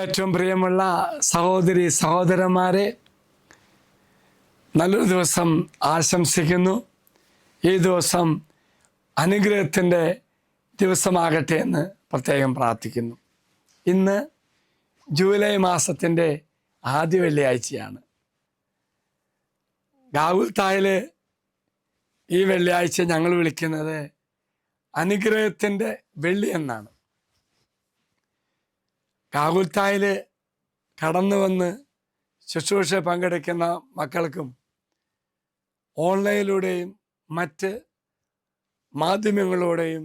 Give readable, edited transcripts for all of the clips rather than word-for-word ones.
ഏറ്റവും പ്രിയമുള്ള സഹോദരി സഹോദരന്മാരെ, നല്ലൊരു ദിവസം ആശംസിക്കുന്നു. ഈ ദിവസം അനുഗ്രഹത്തിൻ്റെ ദിവസമാകട്ടെ എന്ന് പ്രത്യേകം പ്രാർത്ഥിക്കുന്നു. ഇന്ന് ജൂലൈ മാസത്തിൻ്റെ ആദ്യ വെള്ളിയാഴ്ചയാണ്. ഗാഗുൽത്തായിൽ ഈ വെള്ളിയാഴ്ച ഞങ്ങൾ വിളിക്കുന്നത് അനുഗ്രഹത്തിൻ്റെ വെള്ളി എന്നാണ്. ഗാഗുൽത്തായിൽ കടന്നു വന്ന് ശുശ്രൂഷ പങ്കെടുക്കുന്ന മക്കൾക്കും ഓൺലൈനിലൂടെയും മറ്റ് മാധ്യമങ്ങളിലൂടെയും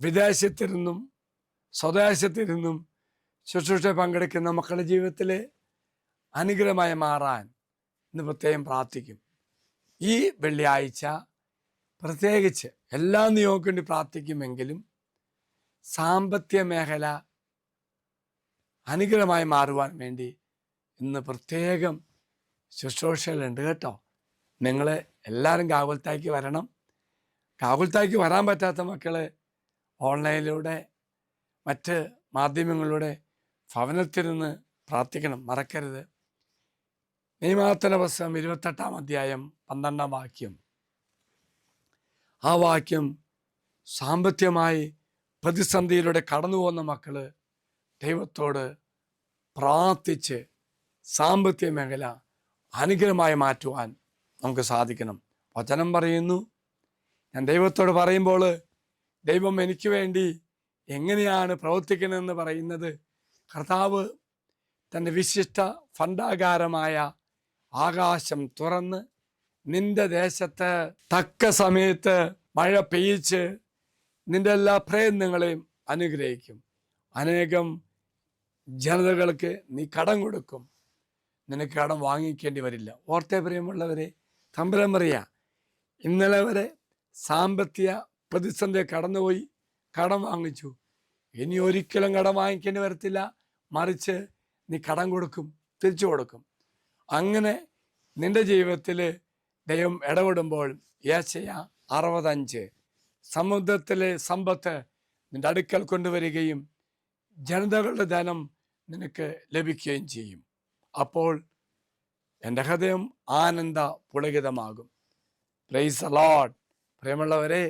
വിദേശത്തിരുന്നും സ്വദേശത്തിരുന്നും ശുശ്രൂഷ പങ്കെടുക്കുന്ന മക്കളുടെ ജീവിതത്തിൽ അനുഗ്രഹമായി മാറാൻ ഇന്ന് പ്രത്യേകം പ്രാർത്ഥിക്കും. ഈ വെള്ളിയാഴ്ച പ്രത്യേകിച്ച് എല്ലാ നിയോഗം വേണ്ടി പ്രാർത്ഥിക്കുമെങ്കിലും സാമ്പത്തിക മേഖല അനുഗ്രഹമായി മാറുവാൻ വേണ്ടി ഇന്ന് പ്രത്യേകം ശുശ്രൂഷകളുണ്ട് കേട്ടോ. നിങ്ങൾ എല്ലാവരും ഗാഗുൽത്തായ്ക്ക് വരണം. ഗാഗുൽത്തായ്ക്ക് വരാൻ പറ്റാത്ത മക്കൾ ഓൺലൈനിലൂടെ മറ്റ് മാധ്യമങ്ങളിലൂടെ ഭവനത്തിരുന്ന് പ്രാർത്ഥിക്കണം, മറക്കരുത്. നിയമാവർത്തന പുസ്തകം 28-ാം അധ്യായം 12-ാം വാക്യം. ആ വാക്യം സാമ്പത്തികമായി പ്രതിസന്ധിയിലൂടെ കടന്നു പോകുന്ന മക്കൾ ദൈവത്തോട് പ്രാർത്ഥിച്ച് സാമ്പത്തിക മേഖല അനുഗ്രഹമായി മാറ്റുവാൻ നമുക്ക് സാധിക്കണം. വചനം പറയുന്നു, ഞാൻ ദൈവത്തോട് പറയുമ്പോൾ ദൈവം എനിക്ക് വേണ്ടി എങ്ങനെയാണ് പ്രവർത്തിക്കണമെന്ന് പറയുന്നത്. കർത്താവ് തൻ്റെ വിശിഷ്ട ഭണ്ഡാകാരമായ ആകാശം തുറന്ന് നിന്റെ ദേശത്ത് തക്ക സമയത്ത് മഴ പെയ്യിച്ച് നിന്റെ എല്ലാ പ്രയത്നങ്ങളെയും അനുഗ്രഹിക്കും. അനേകം ജനതകൾക്ക് നീ കടം കൊടുക്കും, നിനക്ക് കടം വാങ്ങിക്കേണ്ടി വരില്ല. ഓർത്തെ പ്രിയമുള്ളവരെ, തമ്പുരാൻ പറയാ, ഇന്നലെ വരെ സാമ്പത്തിക പ്രതിസന്ധി കടന്നുപോയി, കടം വാങ്ങിച്ചു, ഇനി ഒരിക്കലും കടം വാങ്ങിക്കേണ്ടി വരത്തില്ല. മറിച്ച് നീ കടം കൊടുക്കും, തിരിച്ചു കൊടുക്കും. അങ്ങനെ നിന്റെ ജീവിതത്തിൽ ദൈവം ഇടപെടുമ്പോൾ യേശയ്യാ 65 സമുദ്രത്തിലെ സമ്പത്ത് നിന്റെ അടുക്കൽ കൊണ്ടുവരികയും ജനതകളുടെ ധനം നിനക്ക് ലഭിക്കുകയും ചെയ്യും. അപ്പോൾ എൻ്റെ ഹൃദയം ആനന്ദ പുളകിതമാകും. Praise the Lord. പ്രിയമുള്ളവരെ,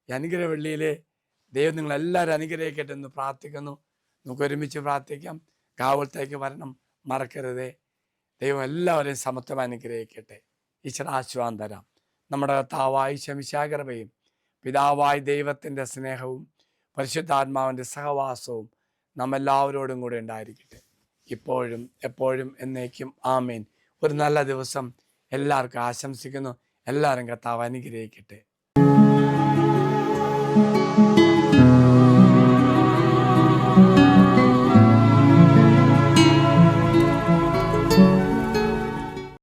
ഈ അനുഗ്രഹ വെള്ളിയിലെ ദൈവം നിങ്ങളെല്ലാവരും അനുഗ്രഹിക്കട്ടെ എന്ന് പ്രാർത്ഥിക്കുന്നു. നമുക്ക് ഒരുമിച്ച് പ്രാർത്ഥിക്കാം. ഗാഗുൽത്തായ്ക്ക് വരണം, മറക്കരുതേ. ദൈവം എല്ലാവരെയും സമത്വം അനുഗ്രഹിക്കട്ടെ. ഈശ്വരാശ്വാസം തരാം. നമ്മുടെ കർത്താവായ ശമിശാകൃപയും പിതാവായ ദൈവത്തിൻ്റെ സ്നേഹവും പരിശുദ്ധാത്മാവിൻ്റെ സഹവാസവും നമ്മെല്ലാവരോടും കൂടെ ഉണ്ടായിരിക്കട്ടെ, ഇപ്പോഴും എപ്പോഴും എന്നേക്കും. ആമേൻ. ഒരു നല്ല ദിവസം എല്ലാവർക്കും ആശംസിക്കുന്നു. എല്ലാവരും കർത്താവ് അനുഗ്രഹിക്കട്ടെ.